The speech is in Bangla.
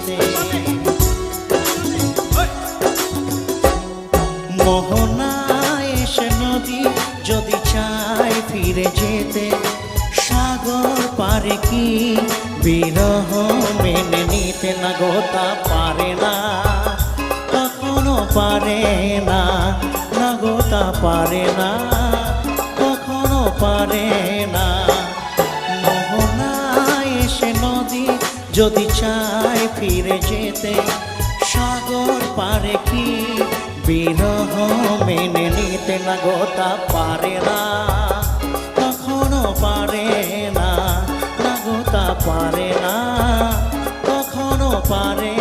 যেতে। মোহনায় এসে নদী যদি চায় ফিরে যেতে, সাগর পারে কি বিরহ মেনে নিতে না গো, তা পারে না, কখনো পারে না, না গো তা পারে না, কখনো পারে না। মোহনায় এসে নদী যদি চায় ফিরে যেতে, সাগর পারে কি বিরহ মেনে নিতে না গো, তা পারে না, কখনো পারে না, না গো তা পারে না, কখনো পারে